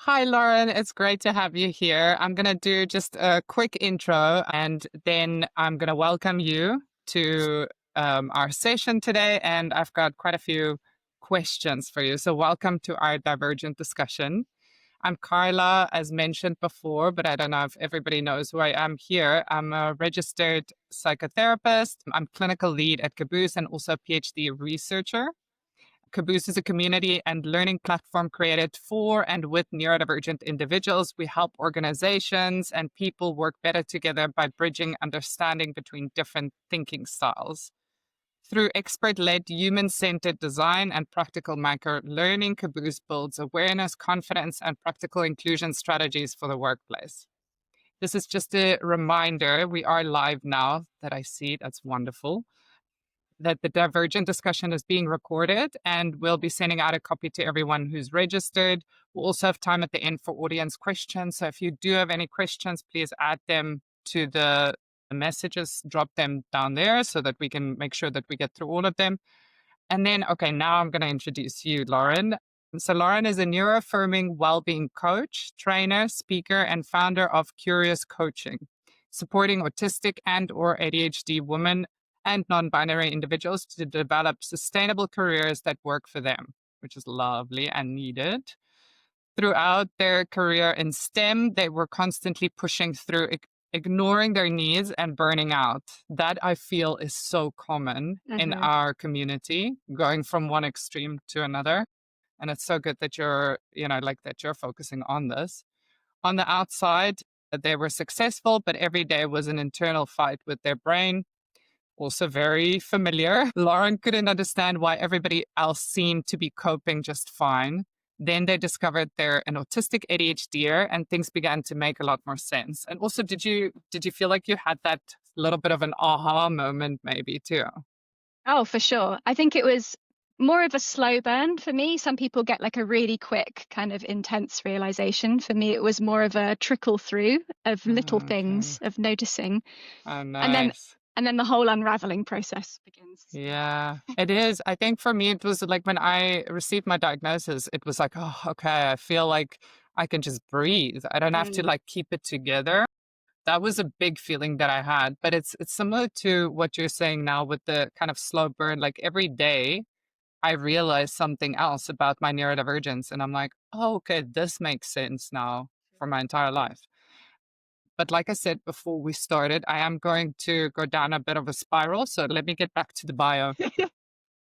Hi, Lauren. It's great to have you here. I'm going to do just a quick intro and then I'm going to welcome you to our session today. And I've got quite a few questions for you. So, welcome to our Divergent Discussion. I'm Karla, as mentioned before, but I don't know if everybody knows who I am here. I'm a registered psychotherapist. I'm clinical lead at Caboose and also a PhD researcher. Caboose is a community and learning platform created for and with neurodivergent individuals. We help organizations and people work better together by bridging understanding between different thinking styles. Through expert-led, human-centered design and practical micro learning, Caboose builds awareness, confidence, and practical inclusion strategies for the workplace. This is just a reminder. We are live now that I see. That's wonderful. That the Divergent discussion is being recorded and we'll be sending out a copy to everyone who's registered. We'll also have time at the end for audience questions. So if you do have any questions, please add them to the messages, drop them down there so that we can make sure that we get through all of them. And then, okay, now I'm going to introduce you, Lauren. So Lauren is a neuroaffirming well-being coach, trainer, speaker, and founder of Curious Coaching, supporting autistic and or ADHD women and non-binary individuals to develop sustainable careers that work for them, which is lovely and needed. Throughout their career in STEM, they were constantly pushing through, ignoring their needs and burning out. That I feel is so common in our community, going from one extreme to another. And it's so good that you're, that you're focusing on this. On the outside, they were successful, but every day was an internal fight with their brain. Also very familiar. Lauren couldn't understand why everybody else seemed to be coping just fine. Then they discovered they're an autistic ADHDer and things began to make a lot more sense. And also, did you feel like you had that little bit of an aha moment maybe too? Oh, for sure. I think it was more of a slow burn for me. Some people get like a really quick kind of intense realization. For me, it was more of a trickle through of little things of noticing. Oh, And nice. then the whole unraveling process begins. Yeah, it is. I think for me, it was like when I received my diagnosis, it was like, oh, okay, I feel like I can just breathe. I don't have to like keep it together. That was a big feeling that I had, but it's similar to what you're saying now with the kind of slow burn. Like every day, I realize something else about my neurodivergence, and I'm like, oh, okay, this makes sense now for my entire life. But like I said before we started, I am going to go down a bit of a spiral. So let me get back to the bio.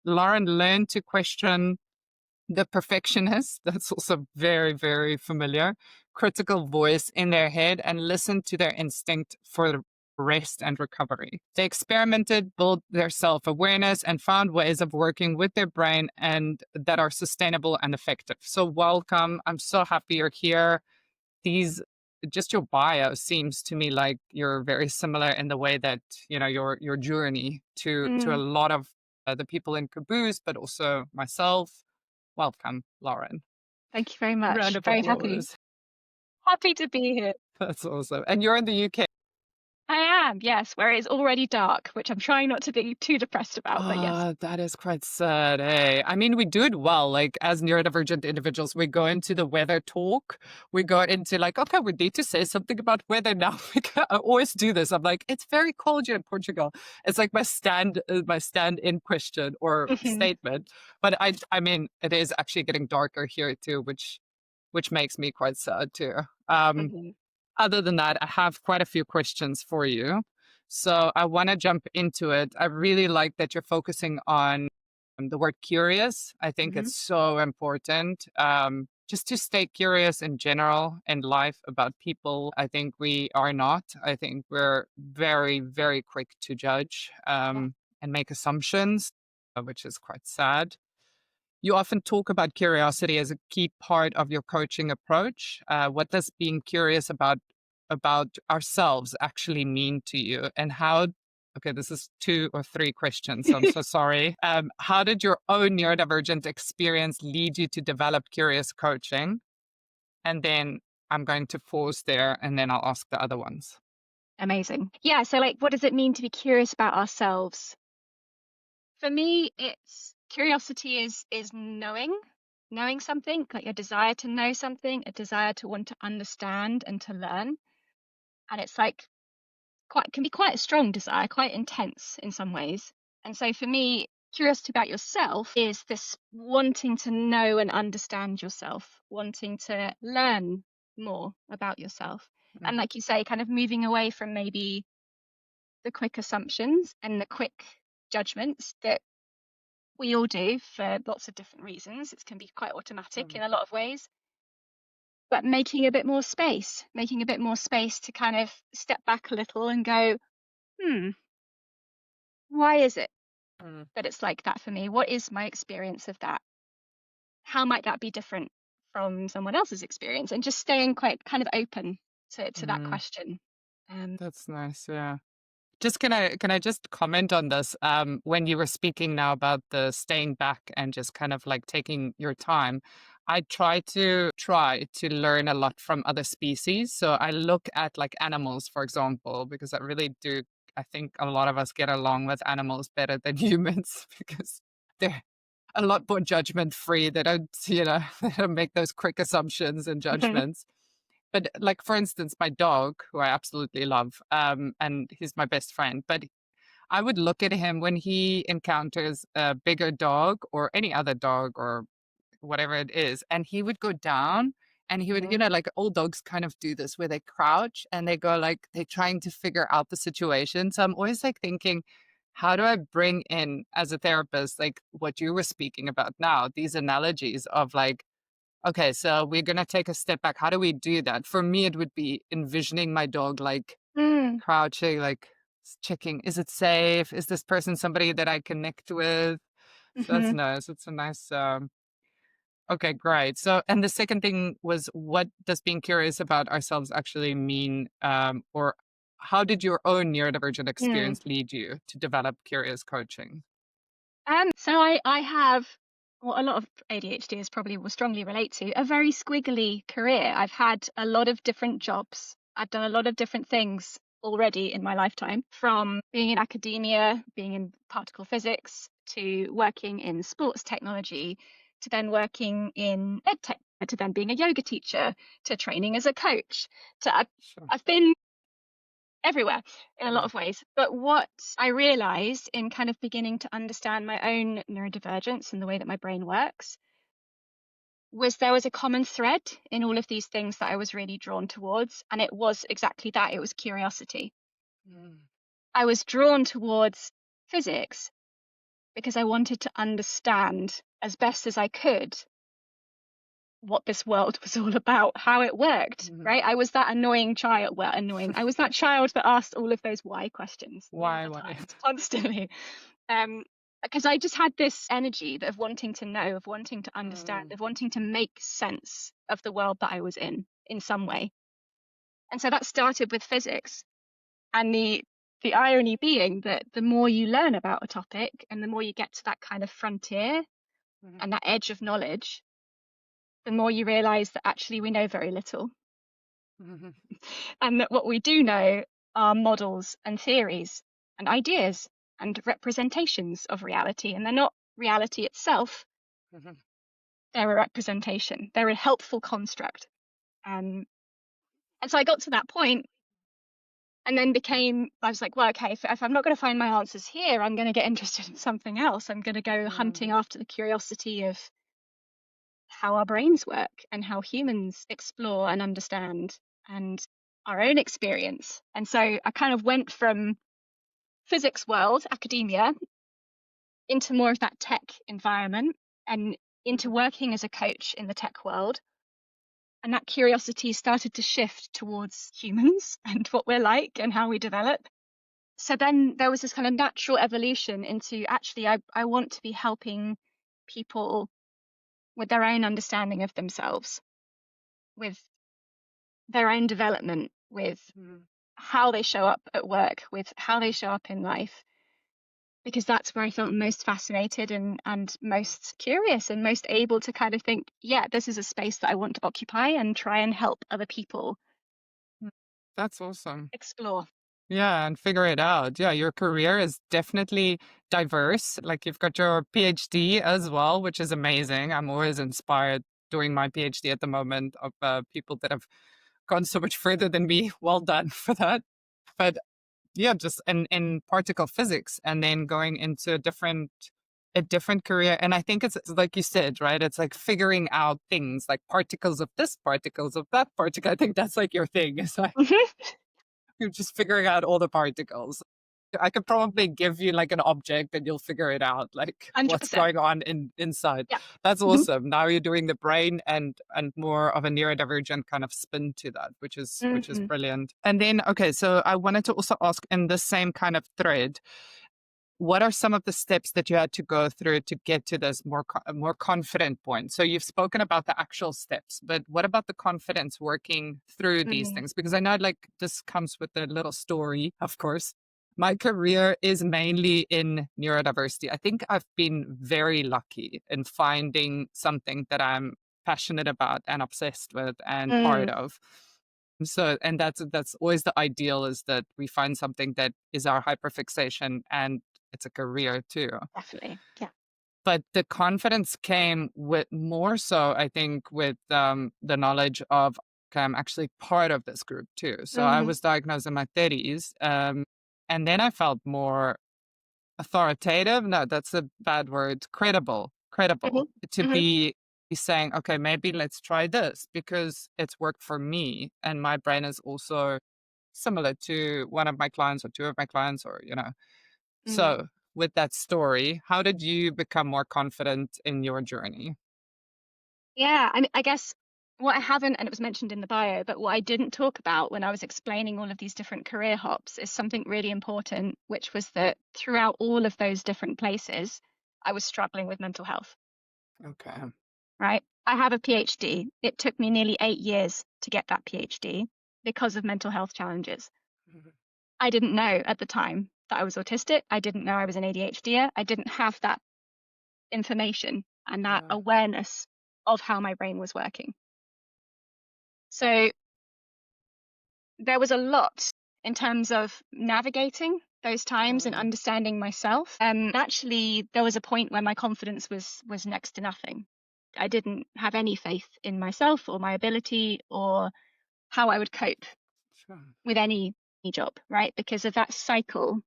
Lauren learned to question the perfectionist. That's also very, very familiar. Critical voice in their head and listen to their instinct for rest and recovery. They experimented, built their self-awareness, and found ways of working with their brain and that are sustainable and effective. So welcome. I'm so happy you're here. Just your bio seems to me like you're very similar in the way that, your journey to a lot of the people in Caboose, but also myself. Welcome, Lauren. Thank you very much. Round of Very applause. happy to be here. That's awesome. And you're in the UK. I am, yes, where it's already dark, which I'm trying not to be too depressed about, but yes. That is quite sad, eh? I mean, we do it well. Like, as neurodivergent individuals, we go into the weather talk. We go into like, okay, we need to say something about weather now. I always do this. I'm like, it's very cold here in Portugal. It's like my stand-in question or statement. But I mean, it is actually getting darker here too, which makes me quite sad too. Other than that, I have quite a few questions for you. So I want to jump into it. I really like that you're focusing on the word curious. I think it's so important. Just to stay curious in general in life about people. I think we are not. I think we're very, very quick to judge and make assumptions, which is quite sad. You often talk about curiosity as a key part of your coaching approach. What does being curious about ourselves actually mean to you, and how? Okay, this is 2 or 3 questions, so I'm so sorry. How did your own neurodivergent experience lead you to develop curious coaching? And then I'm going to pause there, and then I'll ask the other ones. Amazing. Yeah, so like, what does it mean to be curious about ourselves? For me, it's curiosity is knowing knowing something, like a desire to know something, a desire to want to understand and to learn. And it's like can be quite a strong desire, quite intense in some ways. And so for me, curiosity about yourself is this wanting to know and understand yourself, wanting to learn more about yourself. And like you say, kind of moving away from maybe the quick assumptions and the quick judgments that we all do for lots of different reasons. It can be quite automatic in a lot of ways, but making a bit more space, to kind of step back a little and go, why is it that it's like that for me? What is my experience of that? How might that be different from someone else's experience? And just staying quite kind of open to that question. That's nice. Yeah. Just can I just comment on this? When you were speaking now about the staying back and just kind of like taking your time, I try to learn a lot from other species. So I look at like animals, for example, because I really do. I think a lot of us get along with animals better than humans because they're a lot more judgment free. They don't, they don't make those quick assumptions and judgments. But like for instance, my dog, who I absolutely love, and he's my best friend. But I would look at him when he encounters a bigger dog or any other dog or whatever it is, and he would go down and he would, like old dogs kind of do this where they crouch and they go like they're trying to figure out the situation. So I'm always like thinking, how do I bring in as a therapist, like what you were speaking about now, these analogies of like, okay, so we're going to take a step back. How do we do that? For me, it would be envisioning my dog like crouching, like checking, is it safe? Is this person somebody that I connect with? So that's nice. It's a nice, okay, great. So, and the second thing was, what does being curious about ourselves actually mean? Or how did your own neurodivergent experience lead you to develop curious coaching? So I have what a lot of ADHDers probably will strongly relate to, a very squiggly career. I've had a lot of different jobs. I've done a lot of different things already in my lifetime, from being in academia, being in particle physics, to working in sports technology, to then working in ed tech, to then being a yoga teacher, to training as a coach. Sure. I've been everywhere in a lot of ways. But what I realized in kind of beginning to understand my own neurodivergence and the way that my brain works was there was a common thread in all of these things that I was really drawn towards. And it was exactly that. It was curiosity. I was drawn towards physics because I wanted to understand as best as I could what this world was all about, how it worked, right? I was that annoying child. Well, annoying. I was that child that asked all of those why questions Why? all the time, constantly. Because I just had this energy of wanting to know, of wanting to understand, of wanting to make sense of the world that I was in some way. And so that started with physics. And the irony being that the more you learn about a topic and the more you get to that kind of frontier and that edge of knowledge, the more you realize that actually we know very little. And that what we do know are models and theories and ideas and representations of reality. And they're not reality itself, they're a representation, they're a helpful construct. And so I got to that point and then I was like, well, okay, if I'm not going to find my answers here, I'm going to get interested in something else. I'm going to go hunting after the curiosity of how our brains work and how humans explore and understand and our own experience. And so I kind of went from physics world, academia, into more of that tech environment and into working as a coach in the tech world. And that curiosity started to shift towards humans and what we're like and how we develop. So then there was this kind of natural evolution into actually, I want to be helping people with their own understanding of themselves, with their own development, with how they show up at work, with how they show up in life, because that's where I felt most fascinated and most curious and most able to kind of think, yeah, this is a space that I want to occupy and try and help other people That's awesome. explore. Yeah, and figure it out. Yeah, your career is definitely diverse. Like you've got your PhD as well, which is amazing. I'm always inspired doing my PhD at the moment of people that have gone so much further than me. Well done for that. But yeah, just in particle physics and then going into a different career. And I think it's like you said, right? It's like figuring out things like particles of this, particles of that particle. I think that's like your thing. It's like you're just figuring out all the particles. I could probably give you like an object and you'll figure it out, like what's 100%. going on inside. Yeah. That's Mhm. awesome. Now you're doing the brain and more of a neurodivergent kind of spin to that, which is Mhm. brilliant. And then okay, so I wanted to also ask in the same kind of thread, what are some of the steps that you had to go through to get to this more confident point? So you've spoken about the actual steps, but what about the confidence working through these Mm. things? Because I know like this comes with a little story, of course. My career is mainly in neurodiversity. I think I've been very lucky in finding something that I'm passionate about and obsessed with and part Mm. of. So, and that's always the ideal, is that we find something that is our hyperfixation and it's a career too. Definitely. Yeah. But the confidence came with more so, I think, with the knowledge of, okay, I'm actually part of this group too. So I Mhm. was diagnosed in my 30s. And then I felt more authoritative. No, that's a bad word. Credible Mhm. to Mhm. be saying, okay, maybe let's try this because it's worked for me. And my brain is also similar to one of my clients or two of my clients, or, Mm. so with that story, how did you become more confident in your journey? Yeah, I mean, I guess what I haven't, and it was mentioned in the bio, but what I didn't talk about when I was explaining all of these different career hops is something really important, which was that throughout all of those different places, I was struggling with mental health, Okay. right? I have a PhD. It took me nearly 8 years to get that PhD because of mental health challenges. Mhm. I didn't know at the time that I was autistic. I didn't know I was an ADHD. I didn't have that information and that Yeah. awareness of how my brain was working. So there was a lot in terms of navigating those times and Mm. understanding myself. Actually, there was a point where my confidence was next to nothing. I didn't have any faith in myself or my ability or how I would cope Sure. with any job, right? Because of that cycle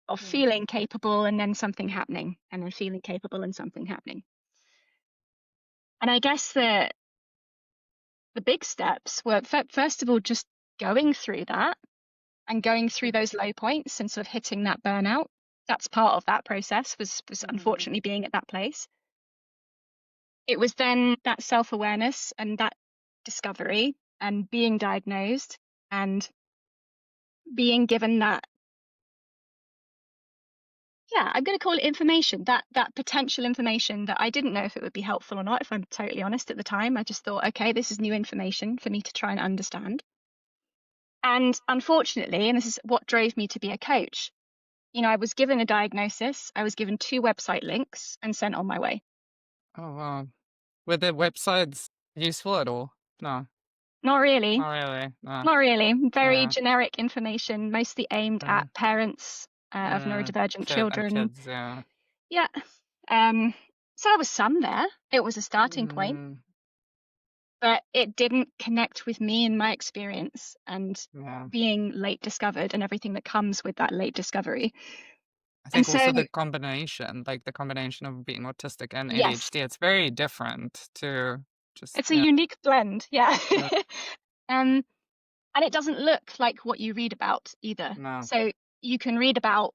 of Mm. feeling capable and then something happening, and then feeling capable and something happening. And I guess the big steps were first of all just going through that and going through those low points and sort of hitting that burnout. That's part of that process, was Mm. unfortunately being at that place. It was then that self-awareness and that discovery and being diagnosed and being given that, yeah, I'm going to call it information, that potential information that I didn't know if it would be helpful or not, if I'm totally honest at the time. I just thought, okay, this is new information for me to try and understand. And unfortunately, and this is what drove me to be a coach, I was given a diagnosis, I was given two website links and sent on my way. Oh, wow. Were the websites useful at all? No, Not really, not really. No. not really. Very Yeah. generic information, mostly aimed Uh, at parents of uh, neurodivergent kid and children. kids, yeah. Yeah. Um, so there was some there. It was a starting point, Mm. but it didn't connect with me and my experience and Yeah. being late discovered and everything that comes with that late discovery. I And think so, also the combination of being autistic and yes, ADHD, it's very different to just, it's a unique blend. Yeah. yeah, um, and it doesn't look like what you read about either. no. So you can read about,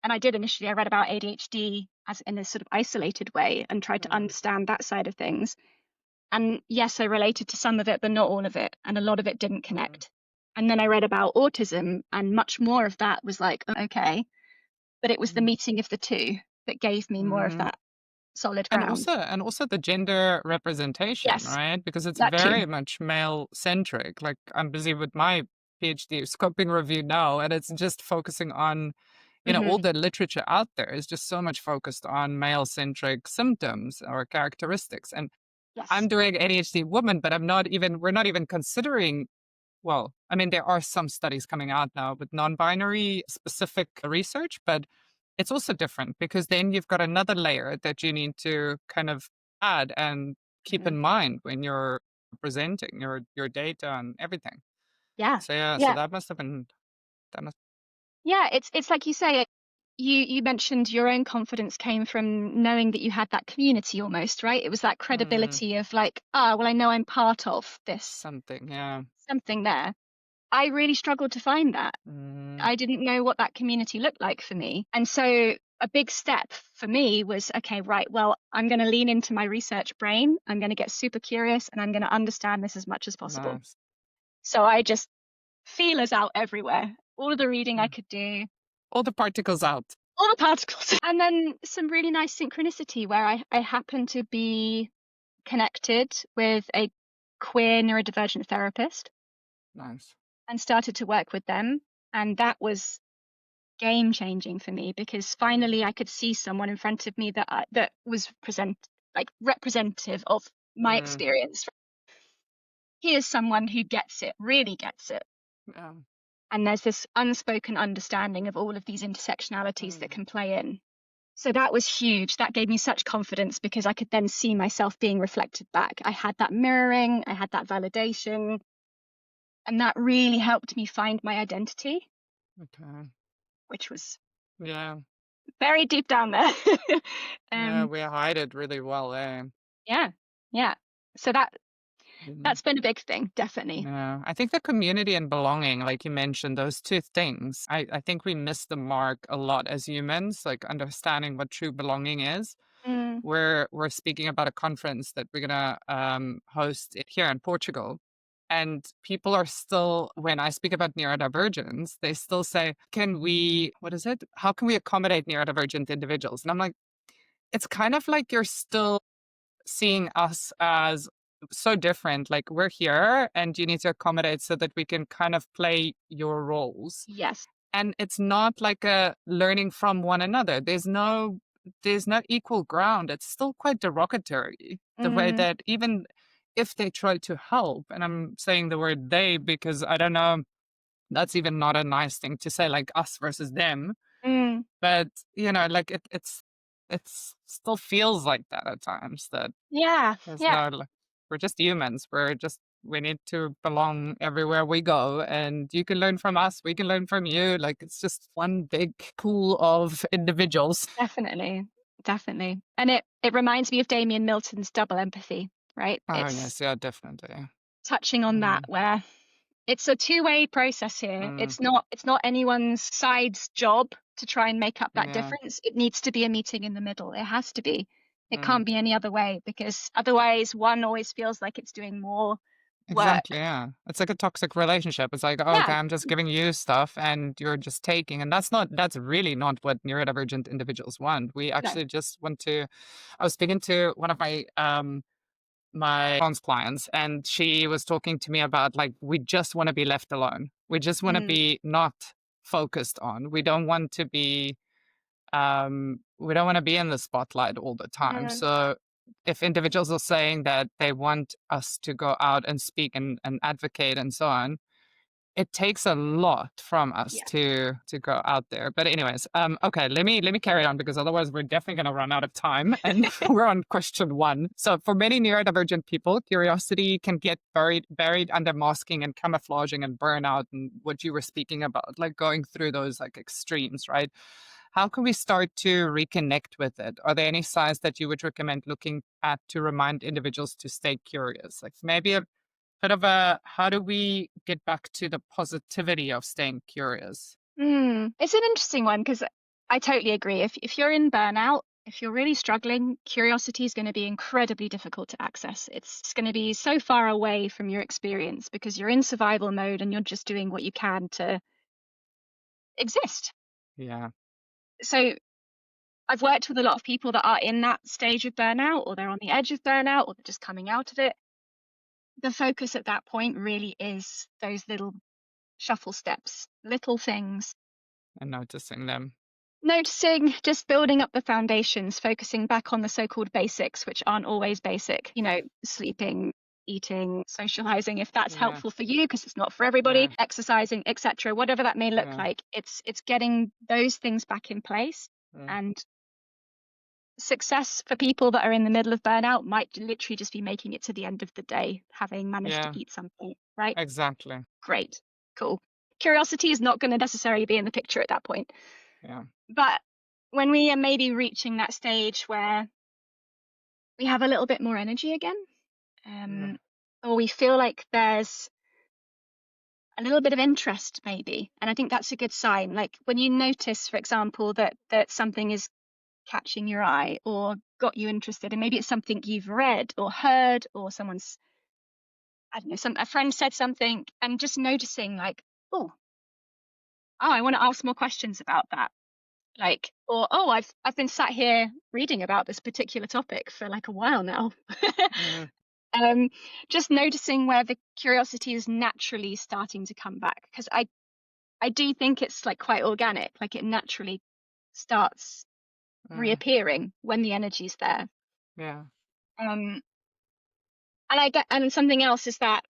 and I did initially, I read about ADHD as in a sort of isolated way and tried to Mm. understand that side of things. And yes, I related to some of it, but not all of it. And a lot of it didn't Mm. connect. And then I read about autism, and much more of that was like, okay. But it was the Mm. meeting of the two that gave me more of Mhm. that solid And ground. also and also the gender representation, Yes, right? Because it's that too. very much male centric. Like I'm busy with my PhD scoping review now, and it's just focusing on, Hmm. all the literature out there is just so much focused on male centric symptoms or characteristics. And Yes. I'm doing ADHD woman, but we're not even considering well, I mean, there are some studies coming out now with non-binary specific research, but it's also different because then you've got another layer that you need to kind of add and keep Mhm. in mind when you're presenting your data and everything. Yeah. So yeah, so Yeah. that must have been that must Yeah, it's like you say, you mentioned your own confidence came from knowing that you had that community almost, right? It was that mm, credibility of like, ah, well, I know I'm part of this something, yeah. something there. I really struggled to find that. Mm, I didn't know what that community looked like for me. And so a big step for me was, okay, right, well, I'm going to lean into my research brain. I'm going to get super curious and I'm going to understand this as much as possible. nice. So I just feelers out everywhere, all of the reading I Mm. could do, All the particles out. all the particles. And then some really nice synchronicity where I happened to be connected with a queer neurodivergent therapist Nice. and started to work with them. And that was game changing for me because finally I could see someone in front of me that was representative of my Mm, experience. Here's someone who gets it, really gets it. yeah. And there's this unspoken understanding of all of these intersectionalities that Mm, can play in. So that was huge. That gave me such confidence because I could then see myself being reflected back. I had that mirroring, I had that validation, and that really helped me find my identity, okay. which was Yeah. very deep down there. Yeah, um, we hide it really well, eh? yeah, yeah. So Mm. that's been a big thing, definitely. Yeah, I think the community and belonging, like you mentioned, those two things, I think we miss the mark a lot as humans, like understanding what true belonging is. Mm, We're speaking about a conference that we're gonna host here in Portugal. And people are still, when I speak about neurodivergence, they still say, can we, what is it? How can we accommodate neurodivergent individuals? And I'm like, it's kind of like you're still seeing us as so different. Like we're here and you need to accommodate so that we can kind of play your roles. yes. And it's not like a learning from one another. There's no equal ground. It's still quite derogatory. The way Mm, that even if they try to help, and I'm saying the word they because I don't know, that's even not a nice thing to say, like us versus them. mm, But like it's still feels like that at times that yeah, there's yeah, no, we're just humans. We need to belong everywhere we go. And you can learn from us. We can learn from you. Like it's just one big pool of individuals. definitely, definitely. And it reminds me of Damien Milton's double empathy, right? Oh, It's yes. Yeah, definitely. touching on that Mm, where it's a two-way process here. mm, It's not anyone's side's job to try and make up that yeah. difference. It needs to be a meeting in the middle. It has to be. It Mm, can't be any other way because otherwise one always feels like it's doing more work. exactly. Yeah. It's like a toxic relationship. It's like, oh, okay, Yeah, I'm just giving you stuff and you're just taking. And that's really not what neurodivergent individuals want. We no. actually just want to. I was speaking to one of my mom's clients and she was talking to me about like we just want to be left alone, we just want to Mm, be not focused on, we don't want to be in the spotlight all the time. mm, So if individuals are saying that they want us to go out and speak and advocate and so on, it takes a lot from us yeah. to go out there. But anyways, okay, let me carry on because otherwise we're definitely going to run out of time. And we're on question one. So for many neurodivergent people, curiosity can get buried under masking and camouflaging and burnout, and what you were speaking about, like going through those like extremes, right? How can we start to reconnect with it? Are there any signs that you would recommend looking at to remind individuals to stay curious? Like maybe a bit of a, how do we get back to the positivity of staying curious? It's an interesting one because I totally agree. If you're in burnout, if you're really struggling, curiosity is going to be incredibly difficult to access. It's going to be so far away from your experience because you're in survival mode and you're just doing what you can to exist. Yeah. So I've worked with a lot of people that are in that stage of burnout or they're on the edge of burnout or they're just coming out of it. The focus at that point really is those little shuffle steps, little things. And noticing them. Noticing, just building up the foundations, focusing back on the so called basics, which aren't always basic, sleeping, eating, socializing, if that's Yeah. helpful for you, because it's not for everybody, Yeah. exercising, etc., whatever that may look Yeah. like. It's getting those things back in place. Yeah. And success for people that are in the middle of burnout might literally just be making it to the end of the day, having managed to Yeah. eat something, right? Exactly. Great. Cool. Curiosity is not going to necessarily be in the picture at that point. Yeah. But when we are maybe reaching that stage where we have a little bit more energy again, Yeah. or we feel like there's a little bit of interest maybe, and I think that's a good sign. Like when you notice, for example, that something is catching your eye or got you interested, and maybe it's something you've read or heard, or someone's, I don't know, a friend said something, and just noticing like, oh, I want to ask more questions about that. Like, or oh, I've been sat here reading about this particular topic for like a while now. Mm. Just noticing where the curiosity is naturally starting to come back, because I do think it's like quite organic, like it naturally starts Mm. reappearing when the energy's there. Yeah. Um, and something else is that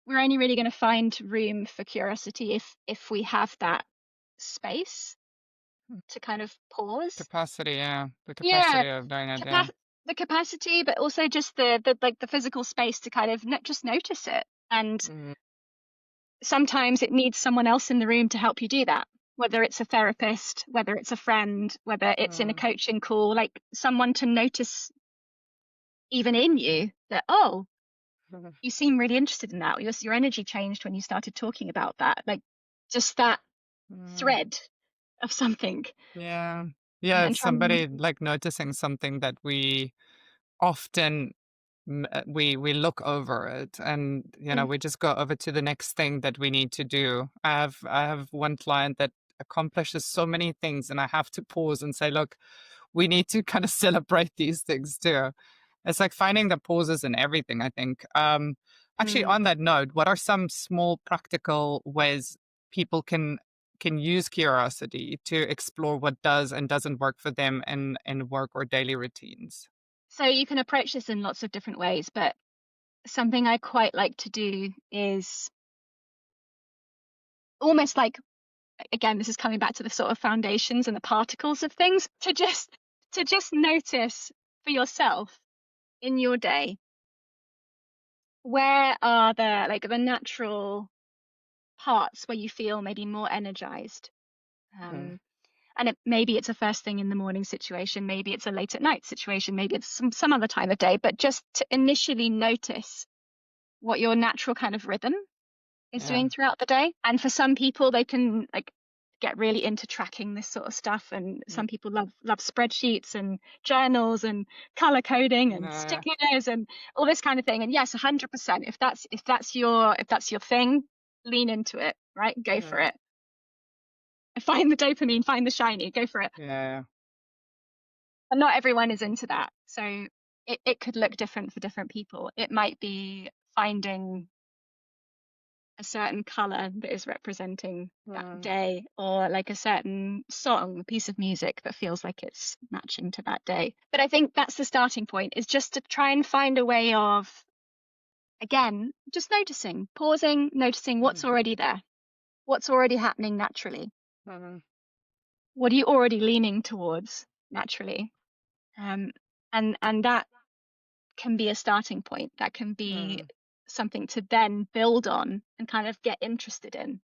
we're only really going to find room for curiosity if we have that space to kind of pause. Capacity. Yeah. The Yeah, capacity of doing it. Yeah. capa- the capacity, but also just the like the physical space to kind of just notice it. And Mm. sometimes it needs someone else in the room to help you do that, whether it's a therapist, whether it's a friend, whether it's in a Mm. coaching call, like someone to notice even in you that, oh, you seem really interested in that. Your energy changed when you started talking about that. Like just that Mm. thread of something. Yeah. Yeah. And It's trying, somebody like noticing something that we often we look over it, and yeah, we just go over to the next thing that we need to do. I have one client that accomplishes so many things, and I have to pause and say, look, we need to kind of celebrate these things too. It's like finding the pauses in everything, I think. Actually, mm. on that note, what are some small practical ways people can use curiosity to explore what does and doesn't work for them in work or daily routines? So you can approach this in lots of different ways, but something I quite like to do is almost like, again, this is coming back to the sort of foundations and the particles of things, to just notice for yourself in your day, where are the natural parts where you feel maybe more energized. Mm. And maybe it's a first thing in the morning situation, maybe it's a late at night situation, maybe it's some other time of day, but just to initially notice what your natural kind of rhythm is Yeah. doing throughout the day. And for some people, they can like get really into tracking this sort of stuff. And Mm. some people love spreadsheets and journals and color coding and Yeah. stickers and all this kind of thing. And yes, 100%. If that's your thing, lean into it, right? Go for Yeah. it. Find the dopamine, find the shiny, go for it. Yeah. And not everyone is into that. So it could look different for different people. It might be finding a certain color that is representing that Mm. day, or like a certain song, a piece of music that feels like it's matching to that day. But I think that's the starting point, is just to try and find a way of, again, just noticing, pausing, noticing what's Mm. already there, what's already happening naturally, Mm. what are you already leaning towards naturally. um, and that can be a starting point, that can be Mm. something to then build on and kind of get interested in.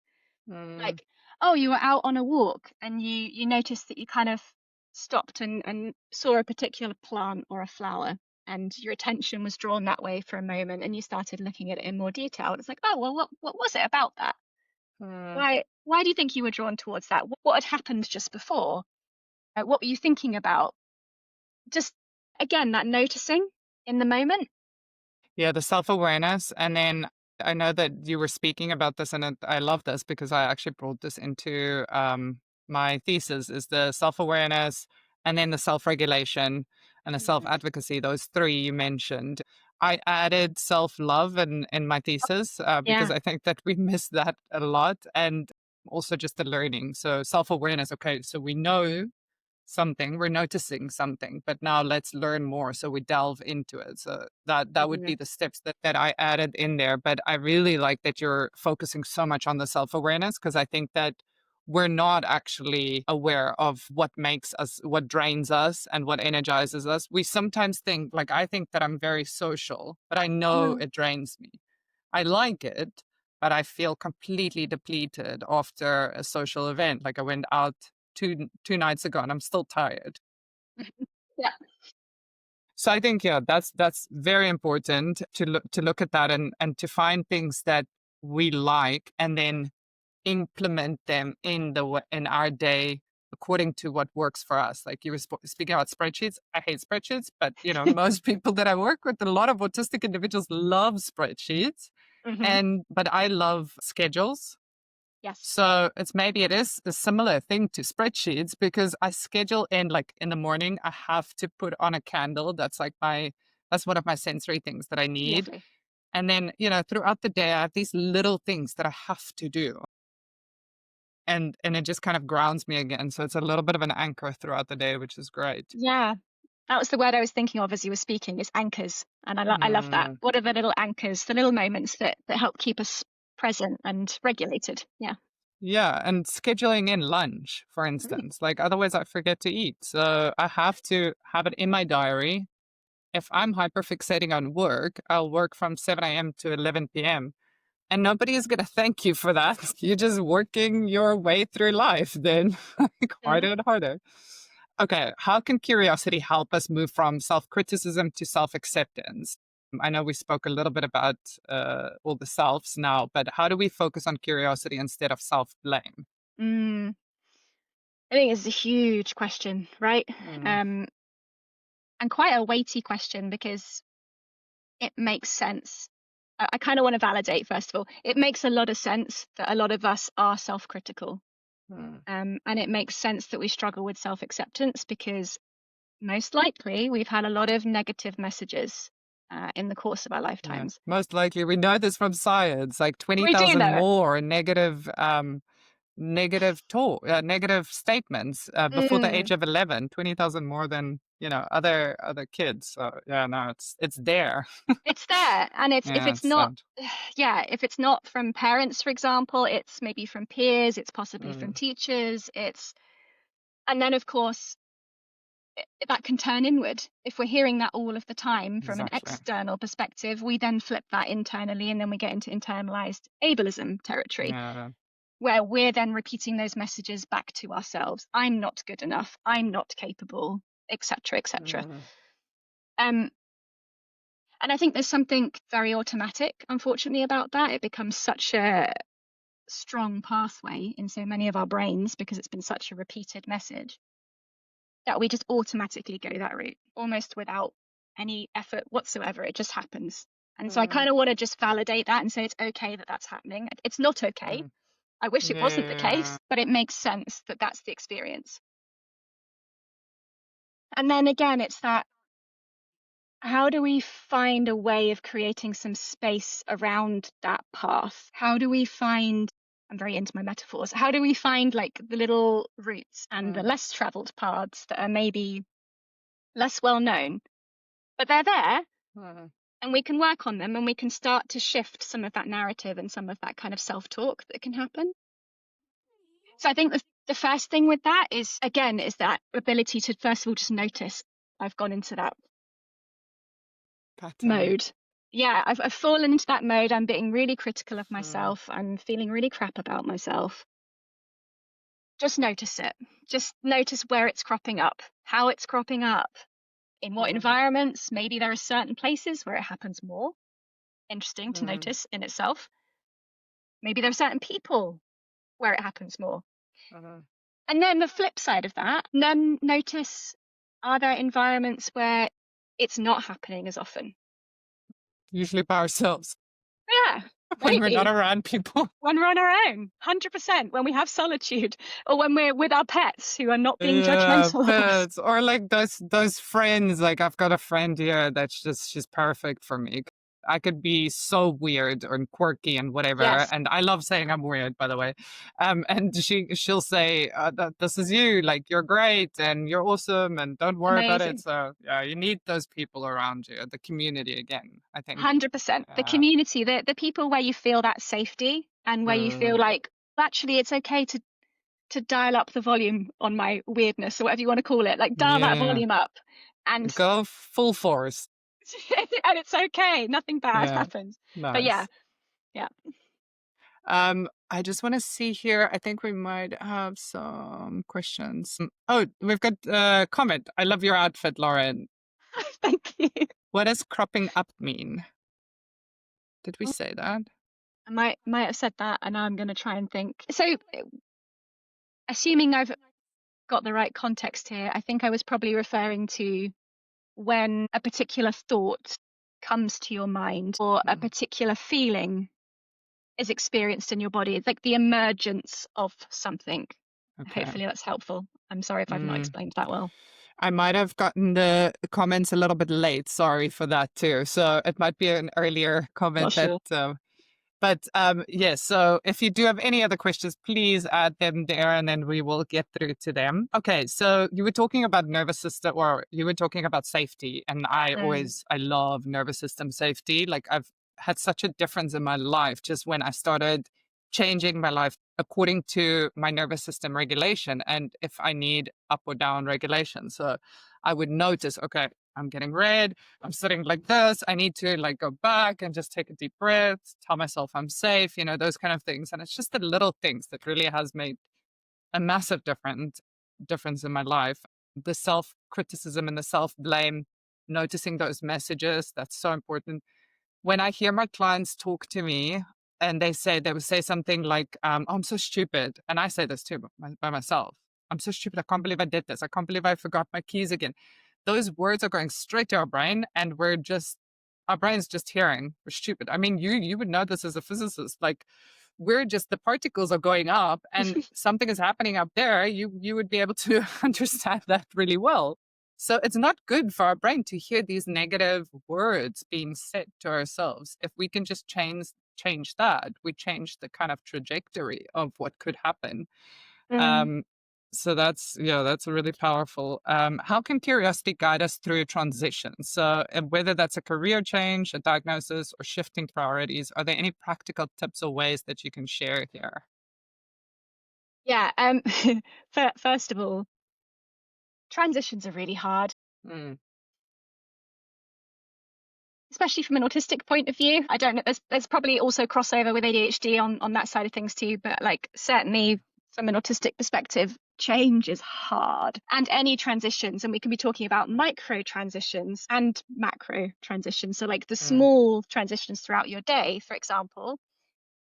Mm. Like, oh, you were out on a walk and you noticed that you kind of stopped and saw a particular plant or a flower, and your attention was drawn that way for a moment, and you started looking at it in more detail. It's like, oh well, what was it about that? Mm. Why do you think you were drawn towards that? What had happened just before? What were you thinking about? Just, again, that noticing in the moment. Yeah, the self-awareness. And then I know that you were speaking about this, and I love this because I actually brought this into my thesis, is the self-awareness and then the self-regulation and the Mm. self-advocacy, those three you mentioned. I added self-love in my thesis because Yeah. I think that we miss that a lot, and also just the learning. So self-awareness, okay, so we know something, we're noticing something, but now let's learn more. So we delve into it. So that would be the steps that I added in there. But I really like that you're focusing so much on the self-awareness, because I think that we're not actually aware of what makes us, what drains us and what energizes us. We sometimes think, like, I think that I'm very social, but I know it drains me. I like it, but I feel completely depleted after a social event. Like I went out two nights ago and I'm still tired. Yeah. So I think, yeah, that's very important to look at that and to find things that we like and then implement them in our day according to what works for us. Like you were speaking about spreadsheets. I hate spreadsheets, but most people that I work with, a lot of autistic individuals love spreadsheets, but I love schedules. Yes. So it is a similar thing to spreadsheets, because I schedule in, like, in the morning, I have to put on a candle. That's one of my sensory things that I need. Lovely. And then, throughout the day, I have these little things that I have to do. And it just kind of grounds me again. So it's a little bit of an anchor throughout the day, which is great. Yeah. That was the word I was thinking of as you were speaking, is anchors. And I love that. What are the little anchors, the little moments that help keep us present and regulated? Yeah. Yeah, and scheduling in lunch, for instance. Like otherwise I forget to eat. So I have to have it in my diary. If I'm hyperfixating on work, I'll work from 7 a.m. to 11 p.m. And nobody is going to thank you for that. You're just working your way through life then, like harder and harder. Okay, how can curiosity help us move from self-criticism to self-acceptance? I know we spoke a little bit about all the selves now, but how do we focus on curiosity instead of self-blame? I think it's a huge question, right? And quite a weighty question, because it makes sense. I kind of want to validate, first of all, it makes a lot of sense that a lot of us are self-critical. And it makes sense that we struggle with self-acceptance, because most likely we've had a lot of negative messages in the course of our lifetimes. Yeah, most likely. We know this from science, like We do 20,000 know it. more negative statements before the age of 11, 20,000 more than, other kids. So yeah, no, it's there. It's there. And if it's not, sad. yeah, if it's not from parents, for example, it's maybe from peers, it's possibly from teachers, and then of course that can turn inward. If we're hearing that all of the time from an external perspective, we then flip that internally, and then we get into internalized ableism territory, where we're then repeating those messages back to ourselves. I'm not good enough. I'm not capable, etc., etc. And I think there's something very automatic, unfortunately, about that. It becomes such a strong pathway in so many of our brains, because it's been such a repeated message, that we just automatically go that route, almost without any effort whatsoever. It just happens. And so I kind of want to just validate that and say it's okay that that's happening. It's not okay. I wish it wasn't the case, but it makes sense that that's the experience. And then again, it's that, how do we find a way of creating some space around that path? How do we find, I'm very into my metaphors, how do we find like the little routes and the less traveled paths that are maybe less well known, but they're there, and we can work on them, and we can start to shift some of that narrative and some of that kind of self-talk that can happen. So I think the first thing with that is that ability to, first of all, just notice I've gone into that mode. Yeah, I've fallen into that mode. I'm being really critical of myself. I'm feeling really crap about myself. Just notice it. Just notice where it's cropping up, how it's cropping up, in what environments. Maybe there are certain places where it happens more. Interesting to notice in itself. Maybe there are certain people where it happens more. And then the flip side of that, then notice, are there environments where it's not happening as often? Usually by ourselves. Yeah. When we're not around people. When we're on our own, 100%. When we have solitude, or when we're with our pets who are not being judgmental of us. Or like those friends. Like I've got a friend here that's she's perfect for me. I could be so weird or quirky and whatever. Yes, And I love saying I'm weird, by the way. And she'll say, "This is you. Like you're great and you're awesome, and don't worry about it." amazing. So yeah, you need those people around you, the community again. I think. 100%. The Yeah. community, the people where you feel that safety and where you feel Mm, like actually it's okay to dial up the volume on my weirdness or whatever you want to call it, like dial that yeah. volume up and Go full force. and it's okay. Nothing bad Yeah. happens. But yeah, Nice. yeah. I just want to see here. I think we might have some questions. Oh, we've got a comment. I love your outfit, Lauren. Thank you. What does cropping up mean? Did we Oh, say that? I might have said that, and now I'm going to try and think. So, assuming I've got the right context here, I think I was probably referring to when a particular thought comes to your mind or a particular feeling is experienced in your body. It's like the emergence of something. Okay. Hopefully that's helpful. I'm sorry if I've not Mm. explained that well. I might have gotten the comments a little bit late. Sorry for that too. So it might be an earlier Not comment that sure. But yes, so if you do have any other questions, please add them there and then we will get through to them. Okay, so you were talking about nervous system or you were talking about safety. And Mm, I love nervous system safety. Like I've had such a difference in my life just when I started changing my life according to my nervous system regulation and if I need up or down regulation. So I would notice, okay, I'm getting red. I'm sitting like this. I need to like go back and just take a deep breath, tell myself I'm safe, those kind of things. And it's just the little things that really has made a massive difference in my life. The self criticism and the self blame, noticing those messages, that's so important. When I hear my clients talk to me and they would say something like, "Oh, I'm so stupid." And I say this too by myself. I'm so stupid. I can't believe I did this. I can't believe I forgot my keys again. Those words are going straight to our brain and our brain's just hearing we're stupid. I mean, you would know this as a physicist. Like we're just the particles are going up and something is happening up there. You would be able to understand that really well. So it's not good for our brain to hear these negative words being said to ourselves. If we can just change that, we change the kind of trajectory of what could happen. mm. Um, so that's really powerful. How can curiosity guide us through a transition? So whether that's a career change, a diagnosis, or shifting priorities, are there any practical tips or ways that you can share here? Yeah. First of all, transitions are really hard, Mm, especially from an autistic point of view. I don't know. There's probably also crossover with ADHD on that side of things too, but like certainly from an autistic perspective, change is hard. And any transitions, and we can be talking about micro transitions and macro transitions. So like the mm, small transitions throughout your day, for example,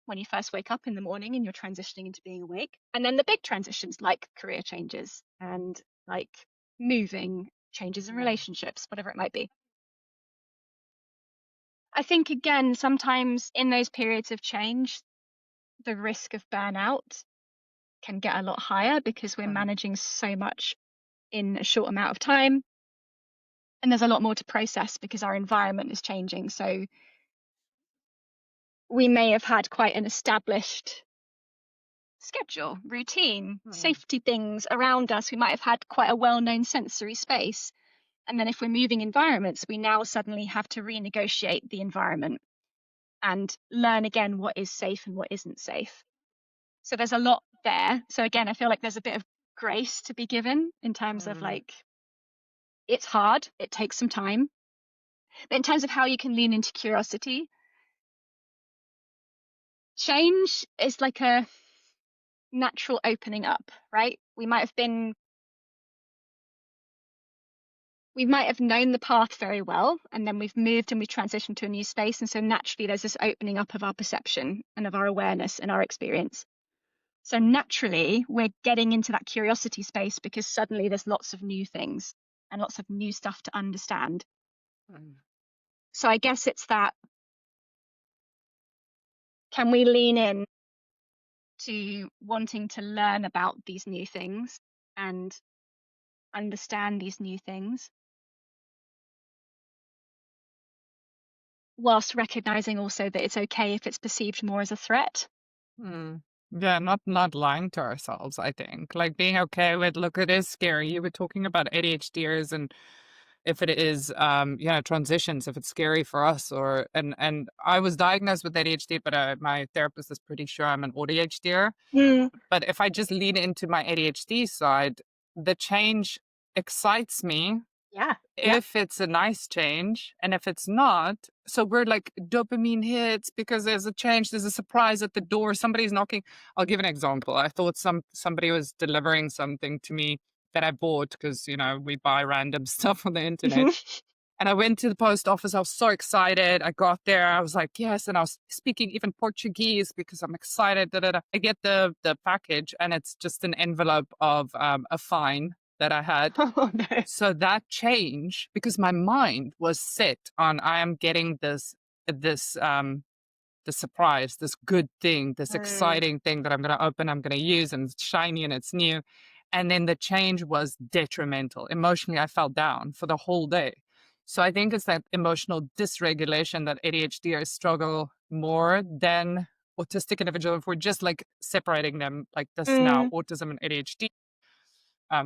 when you first wake up in the morning and you're transitioning into being awake. And then the big transitions like career changes and like moving, changes in relationships, whatever it might be. I think, again, sometimes in those periods of change, the risk of burnout can get a lot higher because we're mm, managing so much in a short amount of time. And there's a lot more to process because our environment is changing. So we may have had quite an established schedule, routine, mm, safety things around us. We might have had quite a well known sensory space. And then if we're moving environments, we now suddenly have to renegotiate the environment and learn again what is safe and what isn't safe. So there's a lot there. So again, I feel like there's a bit of grace to be given in terms of mm, like, it's hard, it takes some time. But in terms of how you can lean into curiosity, change is like a natural opening up, right? We might have known the path very well, and then we've moved and we've transitioned to a new space. And so naturally, there's this opening up of our perception and of our awareness and our experience. So naturally, we're getting into that curiosity space because suddenly there's lots of new things and lots of new stuff to understand. mm, So I guess it's that, can we lean in to wanting to learn about these new things and understand these new things whilst recognizing also that it's okay if it's perceived more as a threat. Yeah, not lying to ourselves, I think. Like being okay with, look, it is scary. You were talking about ADHDers and if it is transitions, if it's scary for us or and I was diagnosed with ADHD, but my therapist is pretty sure I'm an ADHDer. But if I just lean into my ADHD side, the change excites me Yeah. if it's a nice change, and if it's not, so we're like dopamine hits because there's a change, there's a surprise at the door, somebody's knocking. I'll give an example. I thought somebody was delivering something to me that I bought because we buy random stuff on the internet. And I went to the post office. I was so excited. I got there. I was like, yes. And I was speaking even Portuguese because I'm excited. Da, da, da. I get the package and it's just an envelope of a fine that I had. Oh no. So that change, because my mind was set on I am getting this surprise, this good thing, this exciting thing that I'm going to open, I'm going to use, and it's shiny and it's new. And then the change was detrimental. Emotionally, I fell down for the whole day. So I think it's that emotional dysregulation that ADHDers struggle more than autistic individuals. If we're just like separating them like this now, autism and ADHD,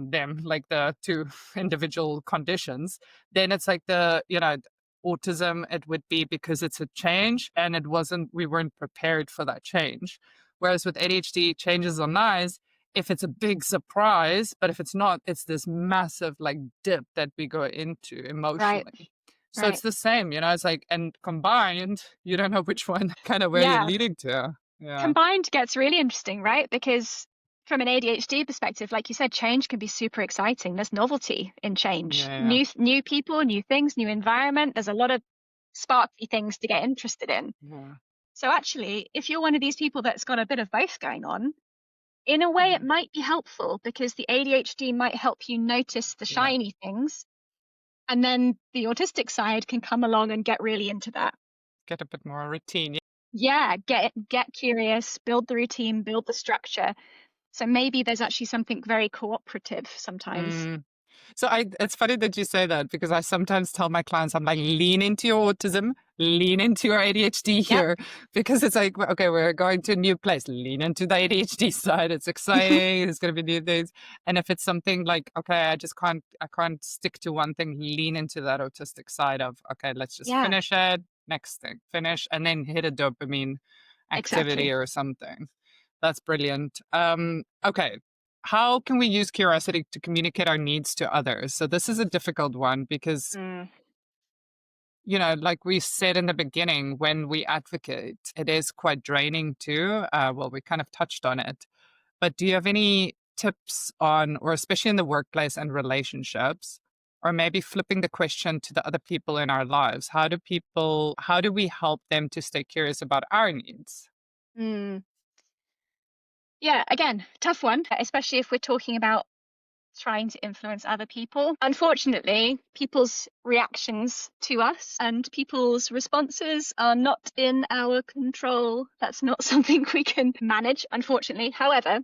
them like the two individual conditions, then it's like autism, it would be because it's a change and we weren't prepared for that change. Whereas with ADHD, changes are nice if it's a big surprise, but if it's not, it's this massive like dip that we go into emotionally. Right. So it's the same, it's like, and combined, you don't know which one kind of where you're leading to. Yeah. Combined gets really interesting, right? Because from an ADHD perspective, like you said, change can be super exciting. There's novelty in change. Yeah. New people, new things, new environment. There's a lot of sparky things to get interested in. Yeah. So actually, if you're one of these people that's got a bit of both going on, in a way, it might be helpful because the ADHD might help you notice the shiny things. And then the autistic side can come along and get really into that. Get a bit more routine. Yeah, get curious, build the routine, build the structure. So maybe there's actually something very cooperative sometimes. So it's funny that you say that because I sometimes tell my clients, I'm like, lean into your autism, lean into your ADHD here, because it's like, okay, we're going to a new place, lean into the ADHD side. It's exciting. It's going to be new things. And if it's something like, okay, I can't stick to one thing, lean into that autistic side of, okay, let's just finish it. Next thing, finish, and then hit a dopamine activity or something. That's brilliant. Okay. How can we use curiosity to communicate our needs to others? So this is a difficult one because, like we said in the beginning, when we advocate, it is quite draining too. Well, we kind of touched on it. But do you have any tips on, or especially in the workplace and relationships, or maybe flipping the question to the other people in our lives? How do we help them to stay curious about our needs? Yeah, again, tough one, especially if we're talking about trying to influence other people. Unfortunately, people's reactions to us and people's responses are not in our control. That's not something we can manage, unfortunately. However,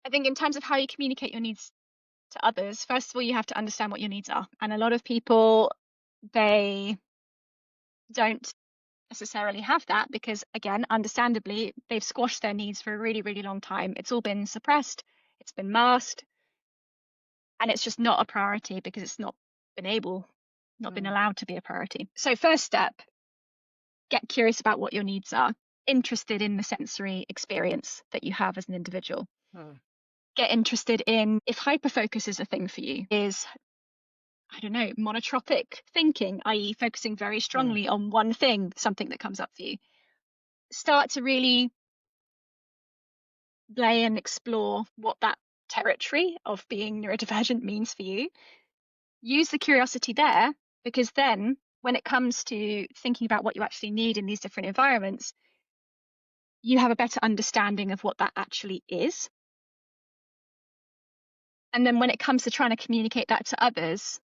I think in terms of how you communicate your needs to others, first of all, you have to understand what your needs are. And a lot of people, they don't necessarily have that because, again, understandably, they've squashed their needs for a really, really long time. It's all been suppressed, it's been masked, and it's just not a priority because it's not been allowed to be a priority. So first step, get curious about what your needs are, interested in the sensory experience that you have as an individual. Get interested in if hyperfocus is a thing for you, is, I don't know, monotropic thinking, i.e. focusing very strongly on one thing, something that comes up for you. Start to really play and explore what that territory of being neurodivergent means for you. Use the curiosity there, because then when it comes to thinking about what you actually need in these different environments, you have a better understanding of what that actually is. And then when it comes to trying to communicate that to others,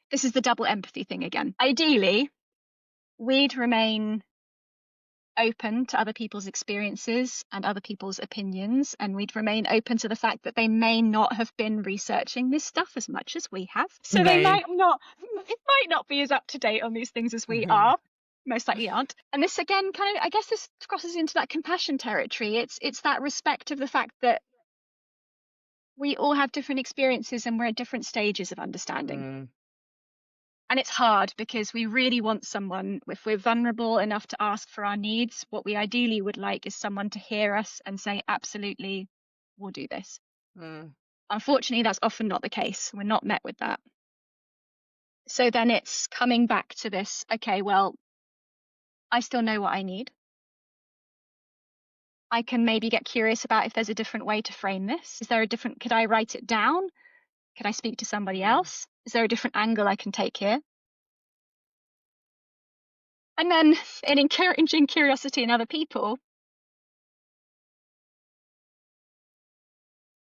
this is the double empathy thing again. Ideally, we'd remain open to other people's experiences and other people's opinions, and we'd remain open to the fact that they may not have been researching this stuff as much as we have. So it might not be as up to date on these things as we are. Most likely aren't. And this again kind of, I guess this crosses into that compassion territory. It's that respect of the fact that we all have different experiences and we're at different stages of understanding. And it's hard because we really want someone, if we're vulnerable enough to ask for our needs, what we ideally would like is someone to hear us and say, absolutely, we'll do this. Unfortunately, that's often not the case. We're not met with that. So then it's coming back to this, okay, well, I still know what I need. I can maybe get curious about if there's a different way to frame this. Could I write it down? Could I speak to somebody else? Is there a different angle I can take here? And then in encouraging curiosity in other people,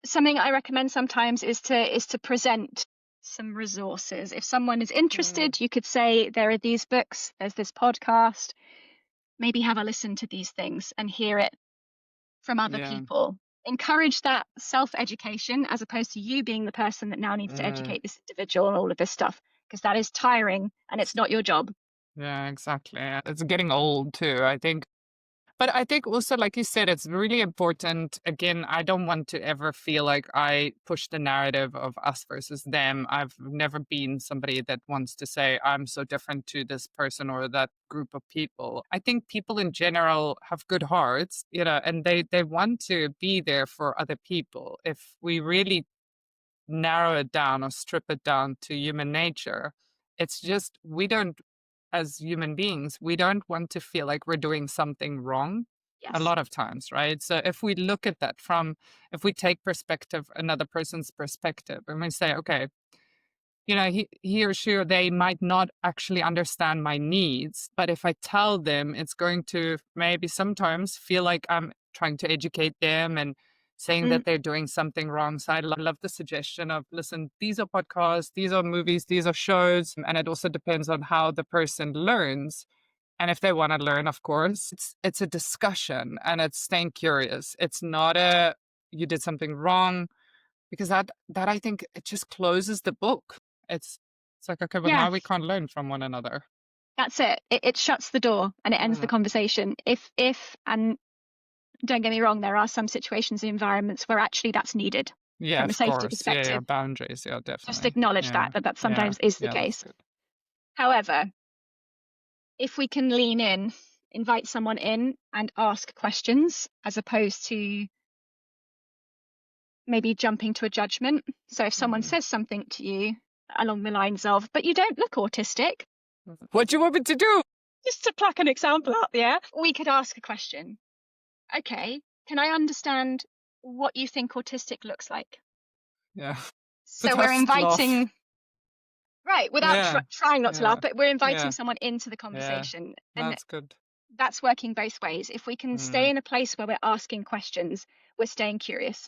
something I recommend sometimes is to present some resources. If someone is interested, you could say, there are these books, there's this podcast, maybe have a listen to these things and hear it from other people. Encourage that self-education as opposed to you being the person that now needs to educate this individual and all of this stuff, because that is tiring and it's not your job. Yeah, exactly. It's getting old too, I think. But I think also, like you said, it's really important. Again, I don't want to ever feel like I push the narrative of us versus them. I've never been somebody that wants to say, I'm so different to this person or that group of people. I think people in general have good hearts, and they want to be there for other people. If we really narrow it down or strip it down to human nature, it's just as human beings, we don't want to feel like we're doing something wrong a lot of times, right? So if we look at that if we take another person's perspective, and we say, okay, he or she or they might not actually understand my needs, but if I tell them, it's going to maybe sometimes feel like I'm trying to educate them and saying that they're doing something wrong. So I love the suggestion of, listen, these are podcasts, these are movies, these are shows. And it also depends on how the person learns. And if they want to learn, of course, it's a discussion and it's staying curious. It's not you did something wrong, because that I think it just closes the book. It's like, okay, well, now we can't learn from one another. That's it. It shuts the door and it ends the conversation. And don't get me wrong, there are some situations and environments where actually that's needed from a safety perspective. Yeah, boundaries, definitely. Just acknowledge that sometimes is the case. However, if we can lean in, invite someone in and ask questions as opposed to maybe jumping to a judgment. So if someone says something to you along the lines of, but you don't look autistic. What do you want me to do? Just to pluck an example out there, we could ask a question. Okay, can I understand what you think autistic looks like? Yeah. So we're inviting, right, without trying not to laugh, but we're inviting someone into the conversation. And that's good. That's working both ways. If we can stay in a place where we're asking questions, we're staying curious.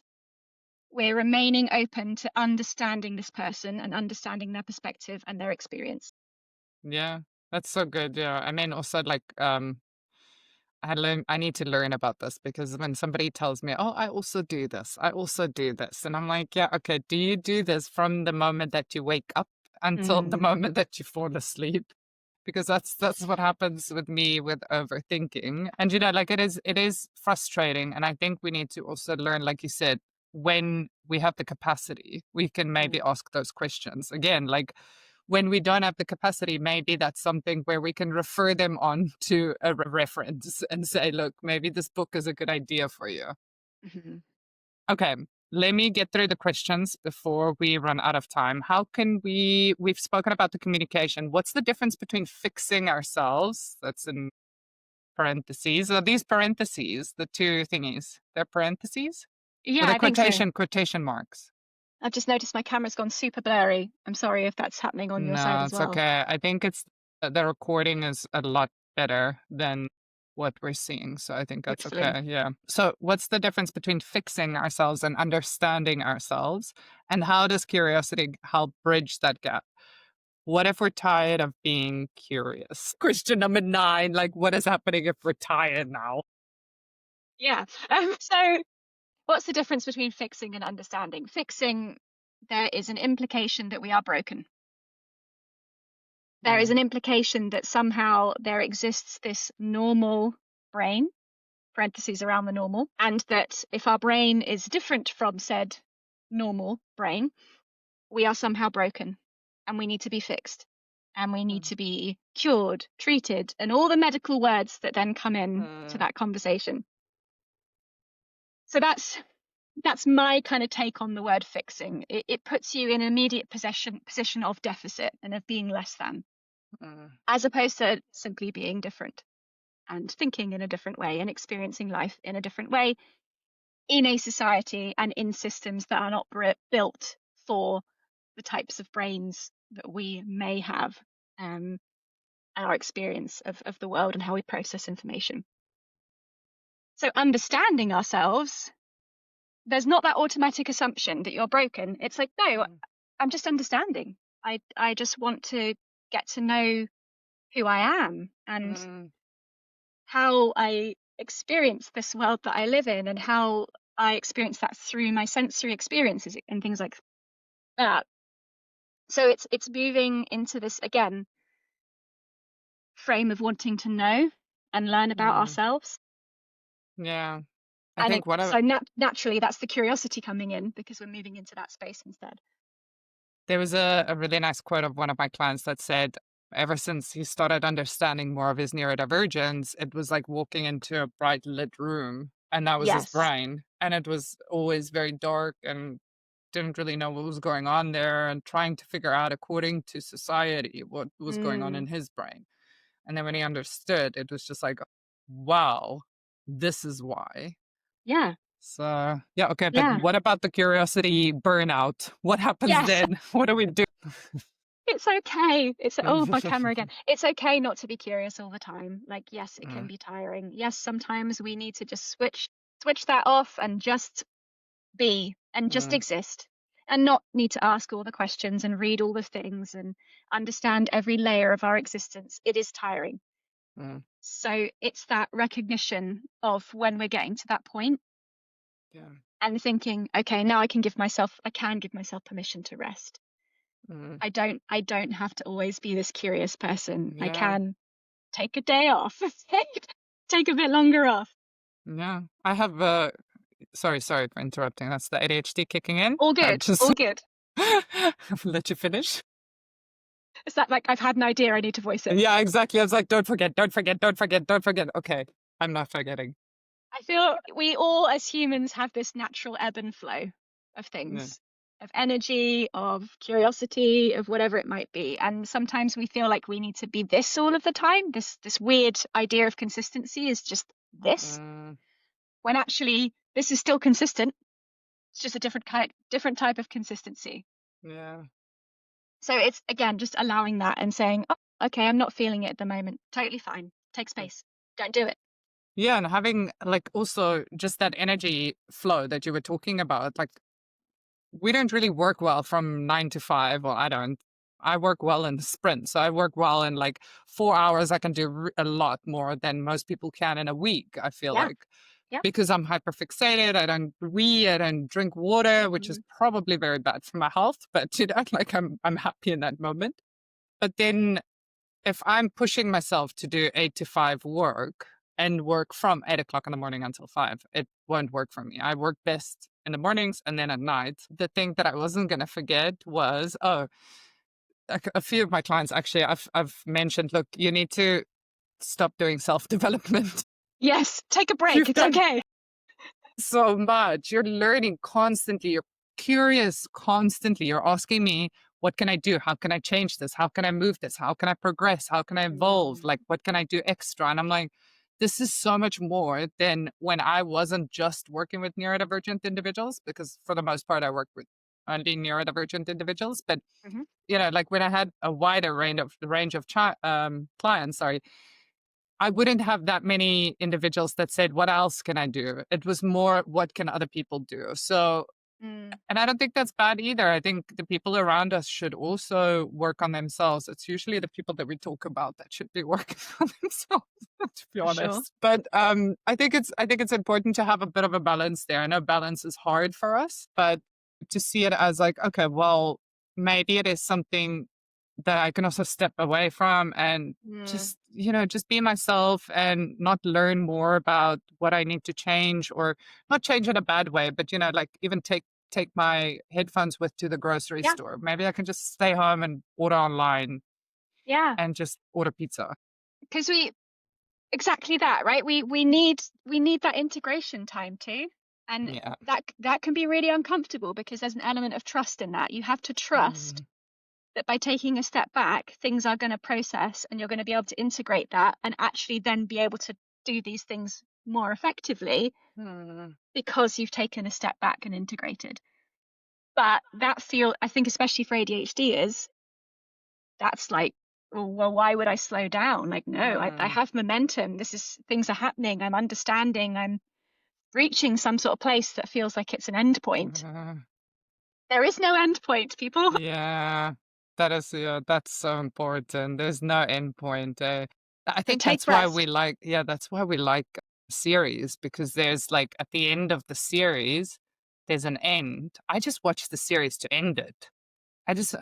We're remaining open to understanding this person and understanding their perspective and their experience. Yeah, that's so good. Yeah. I mean, also like, I need to learn about this, because when somebody tells me, oh, I also do this, and I'm like, yeah, okay, do you do this from the moment that you wake up until the moment that you fall asleep? Because that's what happens with me with overthinking. And like it is frustrating. And I think we need to also learn, like you said, when we have the capacity, we can maybe ask those questions. Again, like when we don't have the capacity, maybe that's something where we can refer them on to a reference and say, look, maybe this book is a good idea for you. Okay, let me get through the questions before we run out of time. How can we've spoken about the communication. What's the difference between fixing ourselves? That's in parentheses. Are these parentheses, the two thingies? They're parentheses? Yeah, I think so. Quotation marks. I've just noticed my camera's gone super blurry. I'm sorry if that's happening on your side as well. No, it's okay. I think it's the recording is a lot better than what we're seeing. So I think that's okay. Yeah. So what's the difference between fixing ourselves and understanding ourselves? And how does curiosity help bridge that gap? What if we're tired of being curious? Question number 9, like what is happening if we're tired now? Yeah. So what's the difference between fixing and understanding? Fixing, there is an implication that we are broken. There is an implication that somehow there exists this normal brain, parentheses around the normal, and that if our brain is different from said normal brain, we are somehow broken and we need to be fixed and we need to be cured, treated, and all the medical words that then come in to that conversation. So that's my kind of take on the word fixing. It puts you in an immediate position of deficit and of being less than, as opposed to simply being different and thinking in a different way and experiencing life in a different way in a society and in systems that are not built for the types of brains that we may have, and our experience of the world and how we process information. So understanding ourselves, there's not that automatic assumption that you're broken. It's like, no, I'm just understanding. I just want to get to know who I am and how I experience this world that I live in and how I experience that through my sensory experiences and things like that. So it's moving into this, again, frame of wanting to know and learn about ourselves. Yeah. Naturally, that's the curiosity coming in because we're moving into that space instead. There was a really nice quote of one of my clients that said, ever since he started understanding more of his neurodivergence, it was like walking into a bright lit room, and that was his Yes. brain. And it was always very dark and didn't really know what was going on there and trying to figure out, according to society, what was going on in his brain. And then when he understood, it was just like, wow, this is why. Yeah. So, yeah, okay. Yeah. But what about the curiosity burnout? What happens then? What do we do? It's okay. My camera again. It's okay not to be curious all the time. Like, yes, it can be tiring. Yes, sometimes we need to just switch that off and just be and just exist and not need to ask all the questions and read all the things and understand every layer of our existence. It is tiring. So it's that recognition of when we're getting to that point and thinking, okay, now I can give myself permission to rest. I don't have to always be this curious person. I can take a day off, take a bit longer off. Yeah, I have sorry for interrupting. That's the ADHD kicking in. All good. All good. I'll let you finish. Is that like I've had an idea, I need to voice it? Yeah, exactly. I was like, don't forget. Okay, I'm not forgetting. I feel we all as humans have this natural ebb and flow of things, of energy, of curiosity, of whatever it might be. And sometimes we feel like we need to be this all of the time. This weird idea of consistency is just this, when actually this is still consistent. It's just a different type of consistency. Yeah. So it's, again, just allowing that and saying, oh, okay, I'm not feeling it at the moment. Totally fine. Take space. Don't do it. Yeah, and having like also just that energy flow that you were talking about, like we don't really work well from 9 to 5. Well, I don't. I work well in the sprint. So I work well in like 4 hours. I can do a lot more than most people can in a week, I feel like. Yeah. Because I'm hyperfixated. I don't read, I don't drink water, which is probably very bad for my health. But you know, like I'm happy in that moment. But then if I'm pushing myself to do 8 to 5 work and work from 8 o'clock in the morning until 5, it won't work for me. I work best in the mornings and then at night. The thing that I wasn't going to forget was, a few of my clients, actually, I've mentioned, look, you need to stop doing self-development. Yes, take a break. It's okay. So much. You're learning constantly. You're curious constantly. You're asking me, what can I do? How can I change this? How can I move this? How can I progress? How can I evolve? Like, what can I do extra? And I'm like, this is so much more than when I wasn't just working with neurodivergent individuals, because for the most part, I work with only neurodivergent individuals. But, you know, like when I had a wider range of clients, I wouldn't have that many individuals that said, what else can I do? It was more, what can other people do? So Mm, And I don't think that's bad either. I think the people around us should also work on themselves. It's usually the people that we talk about that should be working on themselves, to be for sure. honest. But I think it's important to have a bit of a balance there. I know balance is hard for us, but to see it as like, okay, well, maybe it is something that I can also step away from and Mm, just, just be myself and not learn more about what I need to change, or not change in a bad way, but like even take my headphones with to the grocery yeah, store. Maybe I can just stay home and order online yeah. and just order pizza. Because exactly that, right? We need that integration time too. And Yeah. that can be really uncomfortable because there's an element of trust in that. You have to trust Mm, that by taking a step back, things are going to process and you're going to be able to integrate that and actually then be able to do these things more effectively mm, because you've taken a step back and integrated. But I think, especially for ADHDers, that's like, well, why would I slow down? Like, no, I mm, have momentum. Things are happening. I'm understanding. I'm reaching some sort of place that feels like it's an end point. mm. There is no end point, people. Yeah, that's so important. There's no end point. I So think take that's why breaths. we like, yeah, that's why we like series, because there's like at the end of the series, there's an end. I just watch the series to end it. I just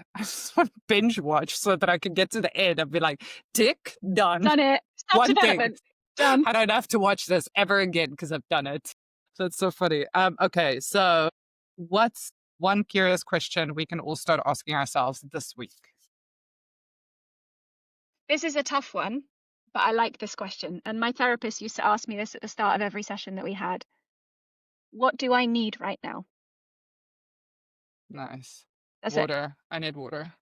want to binge watch so that I can get to the end and be like, tick, done. Done it. Stop One thing. development. Done. I don't have to watch this ever again because I've done it. That's so funny. Okay, so what's one curious question we can all start asking ourselves this week? This is a tough one, but I like this question. And my therapist used to ask me this at the start of every session that we had. What do I need right now? Nice. That's it. Water. I need water.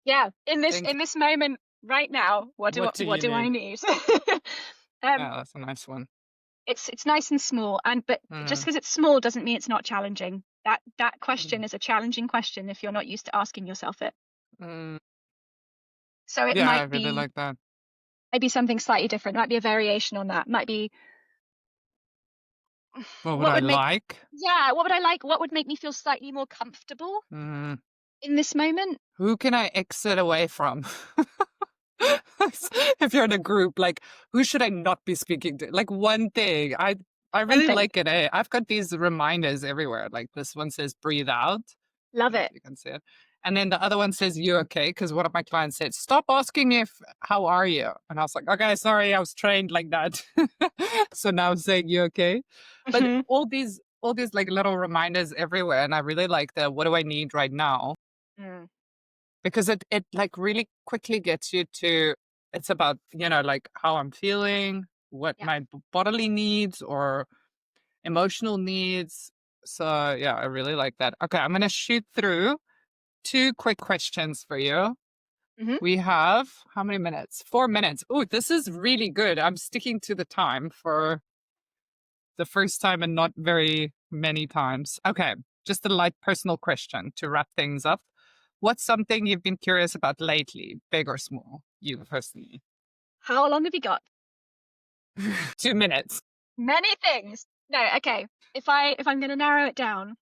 Yeah. In this Think, in this moment right now, what do what you do I need? need? Yeah, that's a nice one. It's nice and small, and but just Mm, because it's small doesn't mean it's not challenging. That mm, question is a challenging question if you're not used to asking yourself it. mm. So it Yeah, I might really be like that. maybe something slightly different. It might be a variation on that. Might be What would what I would make like? yeah, what would I like? What would make me feel slightly more comfortable Mm, in this moment? who can I exit away from? If you're in a group, like who should I not be speaking to? Like one thing. I One really thing. like it. I've got these reminders everywhere. Like this one says breathe out. I Love don't know if it. you can see it. And then the other one says you okay? Because one of my clients said, stop asking me if how are you? And I was like, okay, sorry, I was trained like that. So now I'm saying you okay? But Hmm. all these like little reminders everywhere. And I really like the what do I need right now? Mm, Because it like really quickly gets you to, it's about like how I'm feeling, what yeah. my bodily needs or emotional needs. So yeah, I really like that. Okay, I'm gonna shoot through two quick questions for you. Hmm. We have how many minutes? 4 minutes. Oh, this is really good. I'm sticking to the time for the first time and not very many times. Okay, just a light personal question to wrap things up. What's something you've been curious about lately, big or small, you personally? How long have you got? 2 minutes. Many things. No, okay. If I'm going to narrow it down,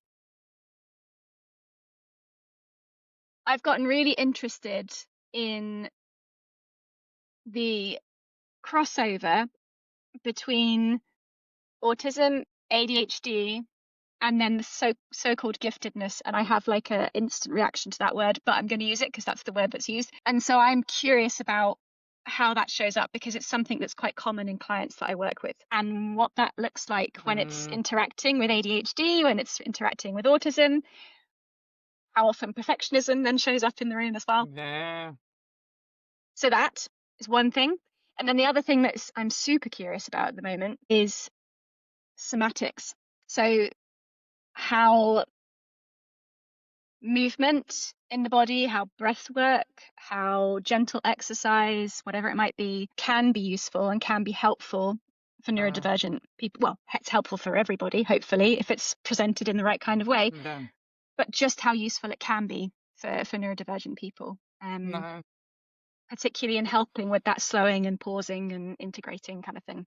I've gotten really interested in the crossover between autism, ADHD, and then the so-called giftedness. And I have like a instant reaction to that word, but I'm going to use it because that's the word that's used. And so I'm curious about how that shows up because it's something that's quite common in clients that I work with and what that looks like when it's Mm, interacting with ADHD, when it's interacting with autism, how often perfectionism then shows up in the room as well. yeah. So that is one thing. And then the other thing that I'm super curious about at the moment is somatics. So how movement in the body, how breath work, how gentle exercise, whatever it might be, can be useful and can be helpful for Uh, neurodivergent people. Well, it's helpful for everybody, hopefully, if it's presented in the right kind of way, yeah. but just how useful it can be for neurodivergent people, No. particularly in helping with that slowing and pausing and integrating kind of thing.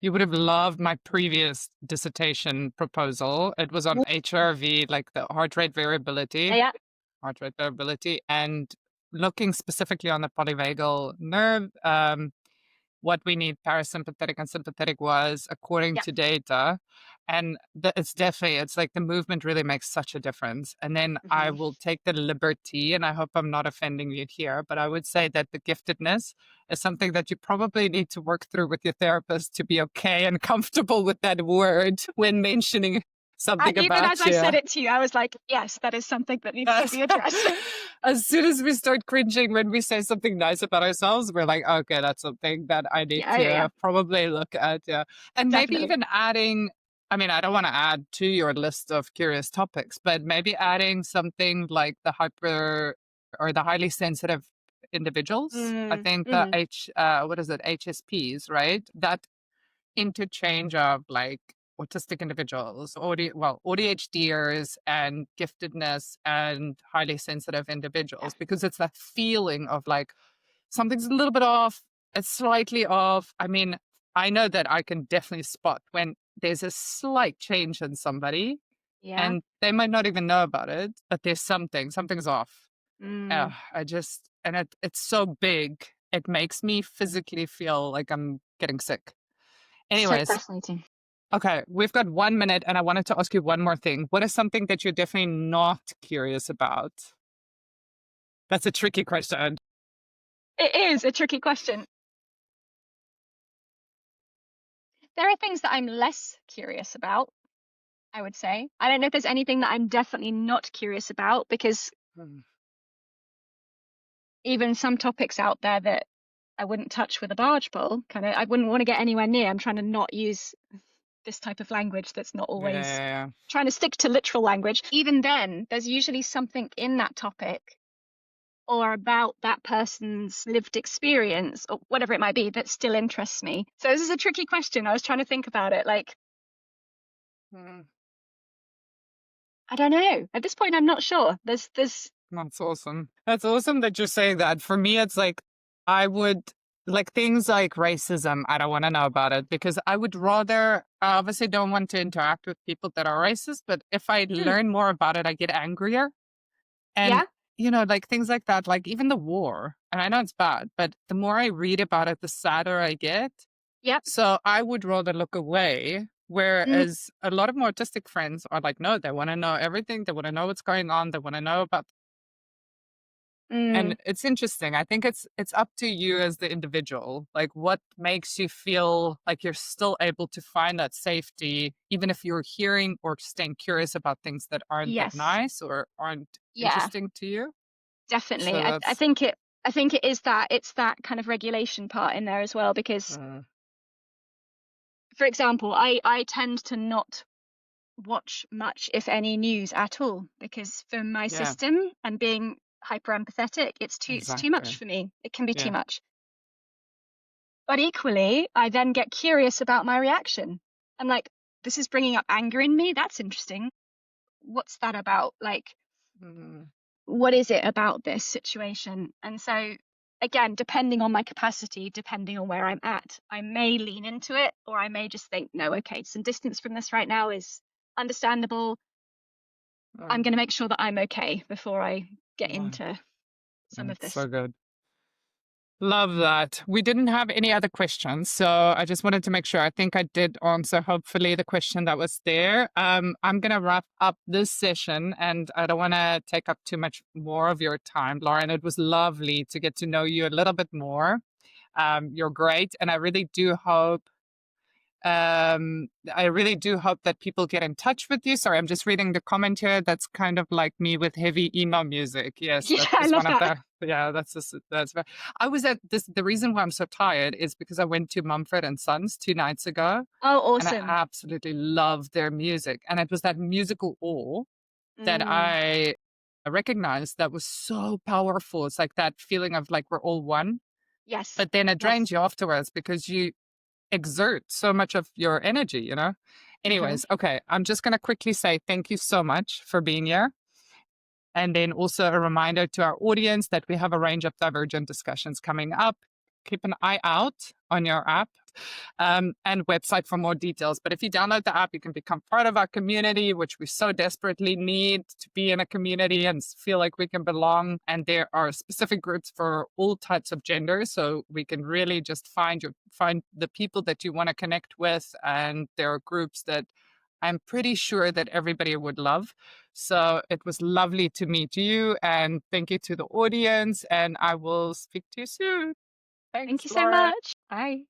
You would have loved my previous dissertation proposal. It was on HRV, like the Yeah. heart rate variability, and looking specifically on the polyvagal nerve. What we need parasympathetic and sympathetic was according Yeah. to data. And it's like the movement really makes such a difference. And then I will take the liberty, and I hope I'm not offending you here, but I would say that the giftedness is something that you probably need to work through with your therapist to be okay and comfortable with that word when mentioning something Even about as I you. said it to you, I was like, yes, that is something that needs to be addressed. As soon as we start cringing when we say something nice about ourselves, we're like, okay, that's something that I need to probably look at. Yeah. And maybe even adding, I mean, I don't want to add to your list of curious topics, but maybe adding something like the hyper or the highly sensitive individuals. I think the HSPs, right? That interchange of like autistic individuals, ADHDers and giftedness and highly sensitive individuals, because it's that feeling of like something's a little bit off, it's slightly off. I mean, I know that I can definitely spot when there's a slight change in somebody and they might not even know about it, but there's something's off. It's so big, it makes me physically feel like I'm getting sick. Anyways, so fascinating. Okay, we've got 1 minute, and I wanted to ask you one more thing. What is something that you're definitely not curious about? That's a tricky question. It is a tricky question. There are things that I'm less curious about, I would say. I don't know if there's anything that I'm definitely not curious about, because even some topics out there that I wouldn't touch with a barge pole, I wouldn't want to get anywhere near. I'm trying to not use this type of language that's not always trying to stick to literal language. Even then, there's usually something in that topic or about that person's lived experience or whatever it might be that still interests me. So this is a tricky question. I was trying to think about it. Like, I don't know. At this point, I'm not sure. There's. That's awesome. That's awesome that you're saying that. For me, it's like I would like things like racism. I don't want to know about it because I would rather. I obviously don't want to interact with people that are racist, but if I learn more about it, I get angrier. And like things like that, like even the war. And I know it's bad, but the more I read about it, the sadder I get. So I would rather look away. Whereas a lot of my autistic friends are like, no, they want to know everything. They want to know what's going on. They want to know about. And it's interesting. I think it's up to you as the individual. Like what makes you feel like you're still able to find that safety, even if you're hearing or staying curious about things that aren't that nice or aren't interesting to you. Definitely. So I think it is that it's that kind of regulation part in there as well, because for example, I tend to not watch much, if any, news at all, because for my system and being hyper empathetic, it's too much for me. It can be too much. But equally, I then get curious about my reaction. I'm like, this is bringing up anger in me. That's interesting. What's that about? Like, what is it about this situation? And so, again, depending on my capacity, depending on where I'm at, I may lean into it, or I may just think, no, okay, some distance from this right now is understandable. I'm going to make sure that I'm okay before I get into some of this. So good. Love that. We didn't have any other questions, so I just wanted to make sure. I think I did answer, hopefully, the question that was there. I'm going to wrap up this session, and I don't want to take up too much more of your time, Lauren. It was lovely to get to know you a little bit more. You're great, and I really do hope that people get in touch with you. Sorry, I'm just reading the comment here. That's kind of like me with heavy emo music. Yes, I love that. That's I was at this. The reason why I'm so tired is because I went to Mumford and Sons 2 nights ago. Oh, awesome! And I absolutely love their music, and it was that musical awe that I recognized that was so powerful. It's like that feeling of like we're all one. Yes. But then it drains you afterwards because you exert so much of your energy, Anyways, okay, I'm just going to quickly say thank you so much for being here. And then also a reminder to our audience that we have a range of divergent discussions coming up. Keep an eye out on your app. And website for more details. But if you download the app, you can become part of our community, which we so desperately need to be in a community and feel like we can belong. And there are specific groups for all types of genders. So we can really just find the people that you want to connect with. And there are groups that I'm pretty sure that everybody would love. So it was lovely to meet you. And thank you to the audience. And I will speak to you soon. Thank Thanks, you so Laura. much. Bye.